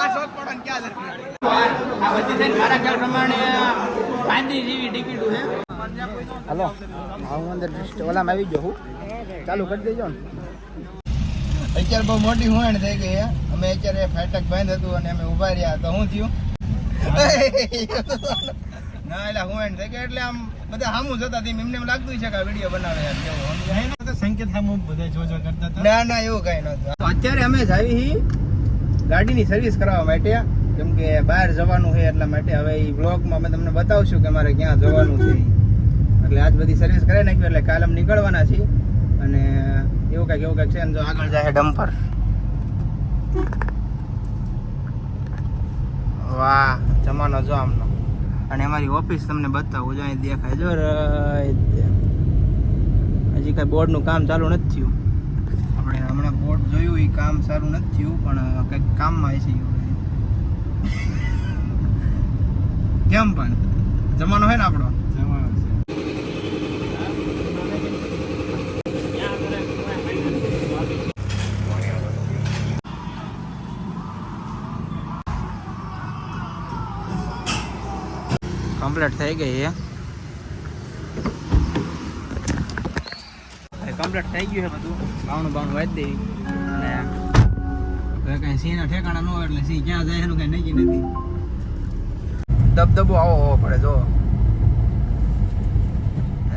આ શોખ પડન ક્યાં દરમિયાન આ બધી છે મારા ખ્યાલ પ્રમાણે 5 જેવી ટિકિટો છે. હાલો હું અંદર ઓલામાં આવી ગયો હું ચાલુ કરી દેજો ને. અત્યારે બહુ મોટી હુંણ થઈ ગઈ હે. અમે અત્યારે ફાટક બંધ હતું અને અમે ઉભા રહ્યા તો શું થયું ના એટલે હુંણ થઈ ગઈ એટલે આમ બધા સામું જતા હતી એમને એમ લાગતું છે કે આ વિડીયો બનાવે સંકેત સામું બધા જોજો કરતા હતા. ના ના એવું કઈ નતું. અત્યારે અમે જ આવી ગાડીની સર્વિસ કરાવવા માટે કેમ કે બહાર જવાનું છે એટલા માટે. હવે એ બ્લોગમાં અમે તમને બતાવશું કે મારે ક્યાં જવાનું છે એટલે આજ બધી સર્વિસ કરાવી નાખ્યું એટલે કાલ અમે નીકળવાના છીએ અને એવું કંઈક છે. જો આગળ જાય ડમ્પર. વાહ જમાનો જો આમનો. અને અમારી ઓફિસ તમને બતાવું જો અહીં દેખાય જો હજી કાંઈ બોર્ડનું કામ ચાલુ નથી થયું. આપણે હમણાં બોર્ડ જોયું એ કામ સારું નથી થયું પણ કંઈક કામમાં આવી કેમ પણ જમાનો હોય ને આપણો જમાનો છે. કમ્પ્લીટ થઈ ગઈ છે. કમ્પ્લીટ થઈ ગયું છે બધું. બાવણું વાંચી દેવી અને હવે કઈ સિંહના ઠેકાણા ન હોય એટલે સિંહ ક્યાં જાય એનું કઈ નક્કી નથી. દબદબો આવો હોવો પડે જો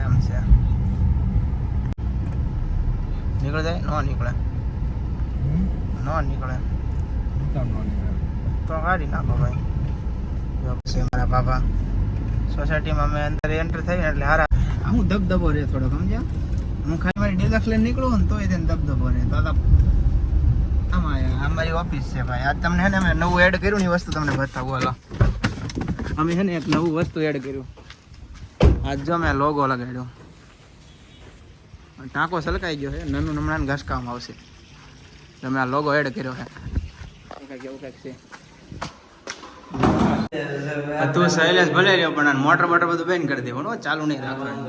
એમ છે. નીકળે જાય ન નીકળે તો કાઢી નાખો ભાઈ. જો પછી મારા બાપા સોસાયટીમાં અમે અંદર એન્ટર થઈ એટલે હારા હું દબદબો રહે થોડો સમજ્યા. હું ખાલી મારી ડિલક્સ લઈને નીકળું ને તોય તેને દબદબો રહે. તો આમાં અમારી ઓફિસ છે ભાઈ. આજ તમને છે ને અમે નવું એડ કર્યું ને એ વસ્તુ તમને બતાવું. હાલો અમે છે ને એક નવું વસ્તુ એડ કર્યું. આજ જો મેં લોગો લગાડ્યો. ટાંકો સલકાઈ ગયો છે નાનું હમણાં ઘસકામાં આવશે. તમે આ લોગો એડ કર્યો છે એવું કંઈક છે. તું શૈલેષ ભલે રહ્યો પણ મોટર બોટર બધું બેન કરી દેવાનું ચાલુ નહીં રાખવાનું.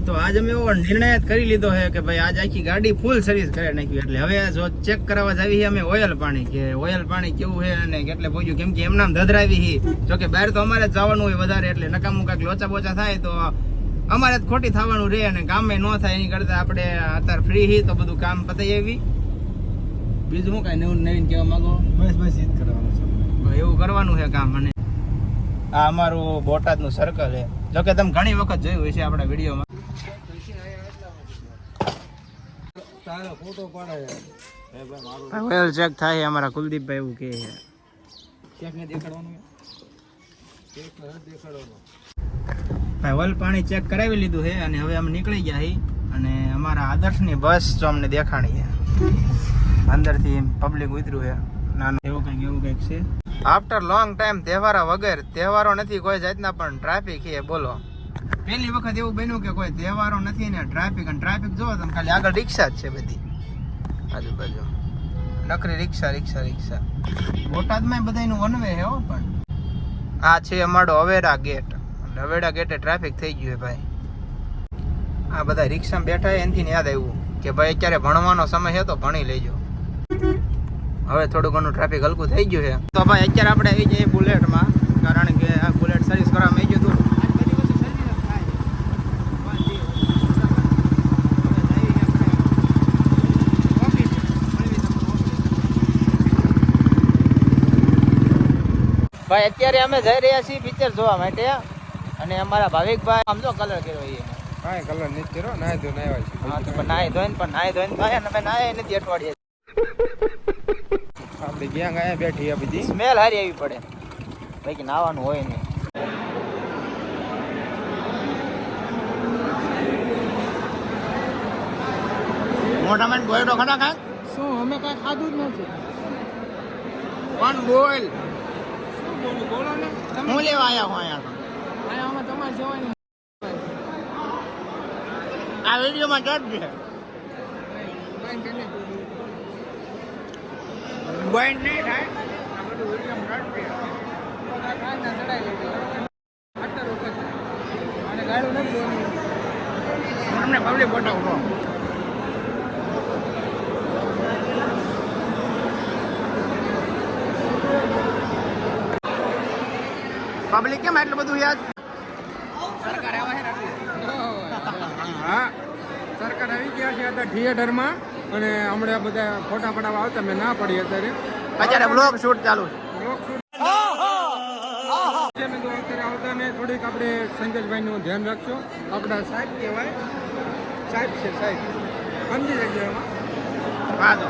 તો આજ અમે એવો નિર્ણય જ કરી લીધો છે કે ભાઈ આજ આખી ગાડી ફૂલ સર્વિસ કરી નાખી. એટલે હવે જો ચેક કરાવવા જાવી છે અમે ઓઇલ પાણી કે ઓઇલ પાણી કેવું છે અને કેટલે પહોંચ્યું. કેમ કે એમનામ ધધરાવી છે. જો કે બહાર તો અમારે જ જવાનું હોય વધારે એટલે નકામું કાંઈક લોચા બોચા થાય તો અમારે જ ખોટી થવાનું રહે અને કામે ન થાય એની કરતાં આપણે અત્યારે ફ્રી હી તો બધું કામ પતાવી આવી. બીજું હું કાંઈ નવીન કહેવા માંગો? બસ એ જ કરવાનું છે. એવું કરવાનું છે કામ. અને આ અમારું બોટાદનું સર્કલ છે. જોકે તમે ઘણી વખત જોયું હશે આપણા વિડીયોમાં. ઓઇલ ચેક થાય અમારા કુલદીપભાઈ એવું કહે છે. ચેક ને દેખાડવાનું ભાઈ. ઓઇલ પાણી ચેક કરાવી લીધું છે અને હવે અમે નીકળી ગયા છીએ. અને અમારા આદર્શની બસ જો અમને દેખાણી છે. અંદરથી પબ્લિક ઉતર્યું છે નાનું એવું કંઈક છે. આફ્ટર લોંગ ટાઈમ તહેવારો નથી કોઈ જાતના પણ ટ્રાફિક છે. બોલો પહેલી વખત એવું બન્યું કે કોઈ તહેવારો નથી ને ટ્રાફિક. અને ટ્રાફિક જોવો તમે ખાલી આગળ રિક્ષા જ છે બધી આજુબાજુ નકરી રિક્ષા. બોટાદમાં બધાનું વન વે છે હો. પણ આ છે અમારો અવેરા ગેટ. અવેરા ગેટે ટ્રાફિક થઈ ગયું ભાઈ. આ બધા રિક્ષામાં બેઠા એનાથી યાદ આવ્યું કે ભાઈ અત્યારે ભણવાનો સમય છે તો ભણી લેજો. હવે થોડું ઘણું ટ્રાફિક હલકું થઈ ગયું છે. તો ભાઈ અત્યારે આપણે આવી જઈએ બુલેટમાં કારણ કે આ બુલેટ સર્વિસ કરવામાં આવી ગયું હતું. ભાઈ અત્યારે અમે જઈ રહ્યા છીએ પિક્ચર જોવા માટે અને અમારા ભાવિકભાઈ આમ જો કલર કર્યો એ કાંઈ કલર નથી કર્યો. નાહી ધોઈને ભાઈ અમે નાહી નથી અઠવાડિયે. આપણે ક્યાં ગયા બેઠી આ બધી સ્મેલ હારી આવી પડે ભાઈ કે નાવાનું હોય નહીં. મોટામાં ગોયડો ખડા ખાય શું? અમે કાંઈ ખાધું જ નથી. કોણ બોલ બોલો ને હું લેવા આવ્યા હું અહીંયા તમારે જવાની આ વિડીયોમાં જજ છે. પોઈન્ટ નહીં થાય આ બધું વિડીયોમાં જજ છે. ચડાવી લેજો અને ગાડું નથી તમને પબ્લિક બતાવું. પબ્લિક કેમ એટલું બધું યાદ સરકાર આવે છે હા સરકાર આવી ગયા છે અત્યારે થિયેટરમાં અને હમણાં બધા ફોટા પડાવવા આવતા મેં ના પડી અત્યારે બ્લોગ શૂટ ચાલુ છે અત્યારે આવતા ને થોડીક આપણે સંજયભાઈ નું ધ્યાન રાખશો આપણા સાહેબ કહેવાય સાહેબ છે સાહેબ સમજી જજો એમાં હા તો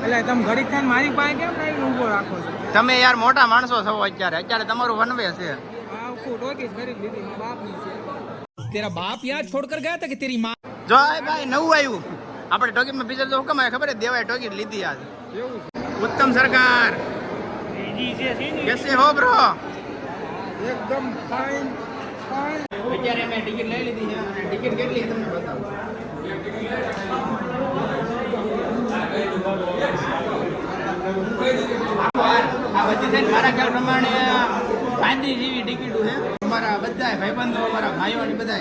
એટલે તમે ઘડીક થઈને મારી પાસે કેમ કઈ ઊભો રાખો છો તમે યાર મોટા માણસો છો અત્યારે તમારું વનવે છે तेरा बाप यहाँ छोड़कर गया था कि तेरी माँ જો ભાઈ નવું આવ્યું આપણે ટોકીટમાં પિક્ચર તો હુકમ આવે ખબર છે દેવાય ટોકીટ લીધી આજ ઉત્તમ સરકાર કેસે હો બ્રો એકદમ ફાઇન ફાઇન અત્યારે મેં ટિકિટ લઈ લીધી છે અને ટિકિટ કેટલી તમને બતાવું આ બધી થઈને મારા ખ્યાલ પ્રમાણે 35 જેવી ટિકિટો છે અમારા બધા ભાઈબંધો અમારા ભાઈઓની બધા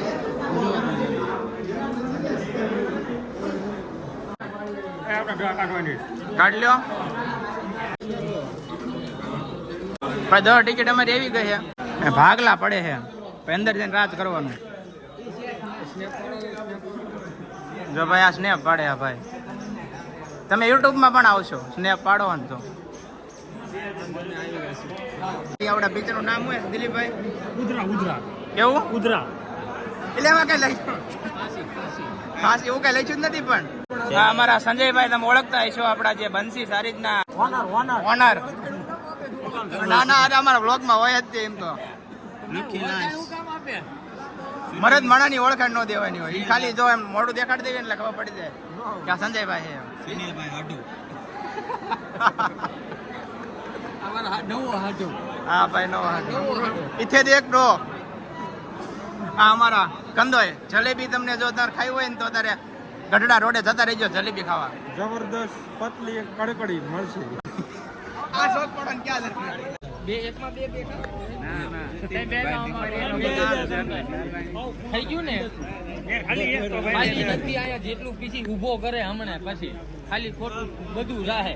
કાઢ લ્યો ભાઈ 10 ટિકિટ અમારી એવી ગઈ છે ભાગલા પડે છે અંદર જઈને રાજ કરવાનું જો ભાઈ આ સ્નેપ પાડે આ ભાઈ તમે યુટ્યુબમાં પણ આવશો સ્નેપ પાડો ને તો આવડા પિક્ચર નું નામ હોય દિલીપભાઈ ઉધરા કેવું ઉધરા એટલે એમાં કઈ લઈ ખાસ એવું કઈ લઈશું જ નથી પણ આ અમારા સંજયભાઈ તમે ઓળખતા હશો આપણા જે બંસી સારીજના ઓનર ના ના અરે અમારા બ્લોગમાં હોય જ તે એમ તો મરદ માણાની ઓળખાણ ન દેવાની હોય એ ખાલી જો એમ મોઢું દેખાડી દેવી એટલે ખબર પડી જાય કે આ સંજયભાઈ છે હા ભાઈ નવો હાડુ ઇથે દેખ બ્રો આ અમારા કંદોય જલેબી તમને જો તાર ખાઈ હોય ને તો તારે ગઢડા રોડે જતા રહેજો જલેબી ખાવા જબરદસ્ત પતલી કડકડી મળશે આ શોધ પડો ને ક્યાં દરકાર બે એકમાં બે બે થઈ ગયું ને ખાલી નથી આયા જેટલું પીછી ઊભો કરે હમણાં પછી ખાલી ખોટું બધું રાહે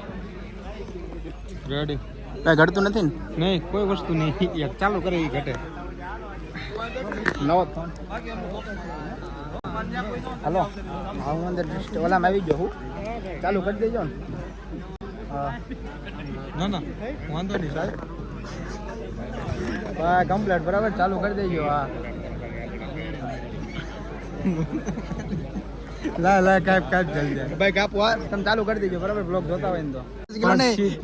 રેડી કઈ ઘટતું નથી ને નહીં કોઈ વસ્તુ નહીં એક ચાલુ કરે એ ઘટે નવો ફોન હલો હા હું અંદર ઓલામાં આવી ગયો હું ચાલુ કરી દેજો ને હા ના ના વાંધો નહીં સાહેબ ભાઈ કમ્પ્લીટ બરાબર ચાલુ કરી દેજો હા લા લા કાપ જલ્દી ભાઈ કાપો હા તમે ચાલુ કરી દેજો બરાબર બ્લોગ જોતા હોય ને તો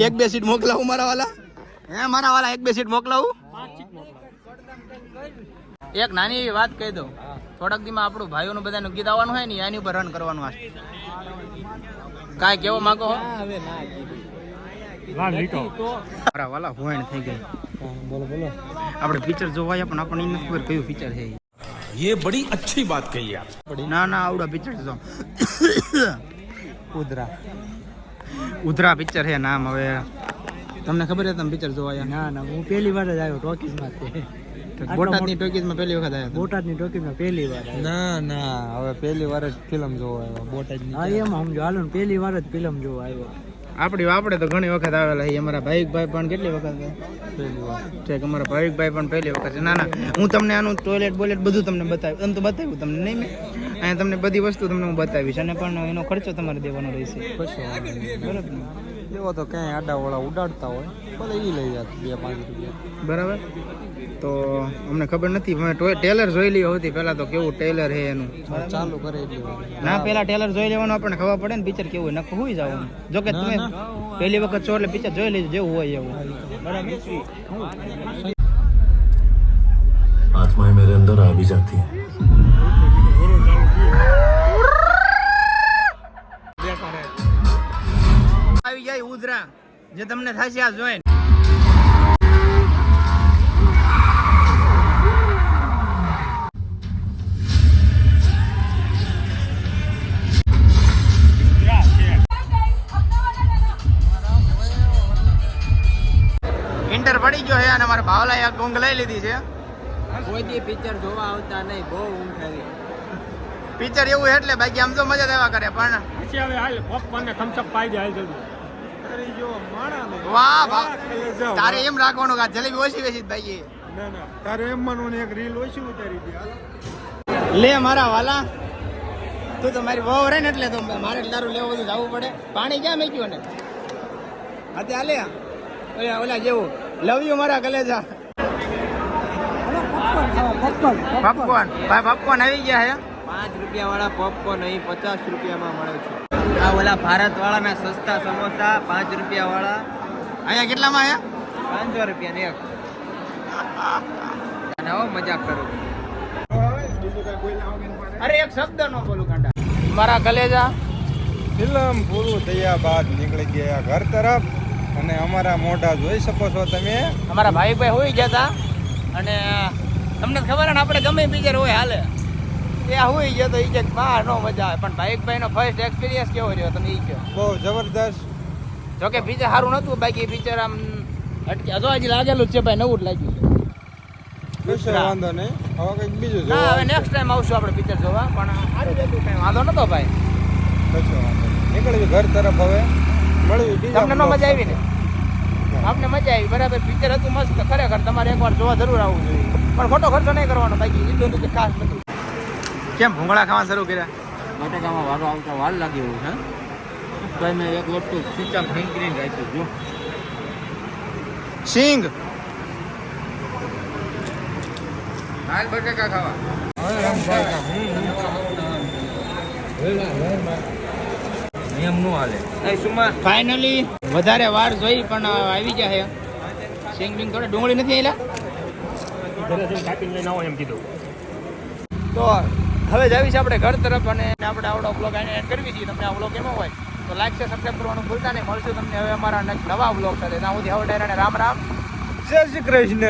એક બે સીટ મોકલાવું મારા વાલા હે મારા વાલા એક બે સીટ મોકલાવું એક નાની એવી વાત કહી દઉં થોડાક દીમાં આપણું ભાઈઓનું બધાનું ગીત આવવાનું હોય ને એની ઉપર રન કરવાનું આ કાંઈ કેવો માંગો હો મારા વાલા હોણ થઈ ગઈ બોલો બોલો આપણે પિક્ચર જોવાય પણ આપણને નથી ખબર કયું પિક્ચર છે ये बड़ी अच्छी बात कही आप ના ના આવડા પિક્ચર જો ઉધરા ઉધરા પિક્ચર છે નામ હવે તમને ખબર છે તમે પિક્ચર જોવાયા ના ના હું પહેલી વાર જ આવ્યો ટોકીઝમાં બોટાદની ટોકીઝમાં પહેલી વખત આવ્યા બોટાદની ટોકીઝમાં પહેલી વાર આવ્યો. ના ના હવે પહેલી વાર જ ફિલ્મ જોવા આવ્યો બોટાદની હા એમાં સમજો હાલો ને પહેલી વાર જ ફિલ્મ જોવા આવ્યો. આપણે તો ઘણી વખત આવેલા છીએ અમારા ભાવિકભાઈ પણ કેટલી વખત પહેલી વાર ઠીક અમારા ભાવિકભાઈ પણ પહેલી વખત છે ના ના હું તમને આનું ટોયલેટ બોલેટ બધું તમને બતાવ્યું એમ તો બતાવ્યું તમને નહીં મેં અહીંયા તમને બધી વસ્તુ તમને હું બતાવીશ અને પણ એનો ખર્ચો તમારે દેવાનો રહેશે બરાબર ને એવો તો ક્યાંય આડાવાળા ઉડાડતા હોય ભલે એ લઈ જાત 2-5 રૂપિયા બરાબર તો અમને ખબર નથી મેં ટેલર જોઈ લીધી હતી પહેલા તો કેવું ટેલર છે એનું ચાલુ કરે એટલી વાર ના પેલા ટેલર જોઈ લેવાનું આપણને ખબર પડે ને પિક્ચર કેવું હોય નકર હોઈ જવાનું જો કે તમે પહેલી વખત છો એટલે પિક્ચર જોઈ લેજો જેવું હોય એવું બરાબર आत्माएं मेरे अंदर आ भी जाती हैं આવી જાય ઉધરા જે તમને થશે આ જોઈને ઇન્ટર પડી ગયો છે અને મારા ભાવલાએ આ ઊંઘ લઈ લીધી છે કોઈ દી પિક્ચર જોવા આવતા નહીં બહુ ઊંઘ આવી. પિક્ચર એવું છે એટલે બાકી આમ તો મજા જ આવ્યા કરે પણ પછી હવે હાલ પોપકોર્ન ને થમ્સ અપ પાઈ દે હાલ જલ્દી અરે જો માણા ને વાહ વાહ તારે એમ રાખવાનું કે આ જલેબી ઓછી વેચી ભાઈ ના ના તારે એમ માનવું એક રીલ ઓછી ઉતારી દે હાલો. લે મારા વાલા, તું તો મારી વહુ રહે ને એટલે તો મારે તારું લેવું બધું જવું પડે. પાણી ક્યાં મેક્યું ને અત્યારે હાલે ઓલા જેવું લવ યુ મારા કલેજા. પોપકોર્ન ભાઈ, પોપકોર્ન આવી ગયા હે. 5 રૂપિયા વાળા પોપકોર્ન અહીં 50 રૂપિયામાં મળે છે. આ ઓલા ભારત વાળાના સસ્તા સમોસા 5 રૂપિયા વાળા અહીંયા કેટલામાં આયા? 500 રૂપિયા એક. અને હવે મજાક કરું. બીજું કાંઈ બોલ્યા વગર મારે. અરે એક શબ્દ નો બોલું કાંડા. મારા કલેજા ફિલ્મ પૂરું થયા બાદ નીકળી ગયા ઘર તરફ અને અમારા મોઢા જોઈ શકો છો તમે. અમારા ભાઈ હોઈ ગયા હતા અને તમને ખબર ને આપણે ગમે પિક્ચર હોય હાલે એ હોઈ ગયો તો એ કે બહાર નો મજા આવે. પણ ભાઈનો ફર્સ્ટ એક્સપિરિયન્સ કેવો રહ્યો તમે એ કહો. બહુ જબરદસ્ત. જોકે પિક્ચર સારું નતું, બાકી પિક્ચર આમ અટકે હજુ હજી લાગેલું જ છે ભાઈ, નવું જ લાગ્યું છે. કશો વાંધો નહીં, હવે કંઈક બીજું ના હવે જોવા નેક્સ્ટ ટાઈમ આવશું આપણે પિક્ચર જોવા. પણ સારું જ હતું, કંઈ વાંધો નતો ભાઈ. કશો વાંધો નહીં. નીકળ્યું ઘર તરફ હવે મળ્યું બીજા તમને નો મજા આવી ને? આપને મજા આવી બરાબર. પિક્ચર હતું મસ્ત ખરેખર, તમારે એકવાર જોવા જરૂર આવવું જોઈએ. પણ ખોટો ખર્ચો નહીં કરવાનો, બાકી લીધું નથી ખાસ નથી. કેમ ભૂંગળા ખાવા શરૂ કર્યા? બટાકામાં વારો આવતા વાર લાગે એવું છે તો મેં એક લોટું ચીચા ફીંકરીને રાખ્યું જો. સિંગ હાલ બટાકા ખાવા. એમ નું હાલે. ફાઇનલી વધારે વાર જોઈ પણ આવી ગયા છે. સિંગ બિંગ થોડે ડુંગળી નથી આવેલા તો હવે જ આવી છે આપણે ઘર તરફ. અને આપણે આવડો બ્લોગ આને એડ કરવી છીએ. તમને આ બ્લોગ એમાં હોય તો લાઈક છે, સબસ્ક્રાઈબ કરવાનું ભૂલતા નહીં. મળશું તમને હવે અમારા નવા બ્લોગ સાથે. ત્યાં સુધી હવે ડાયરાને રામ રામ. જય શ્રી કૃષ્ણ.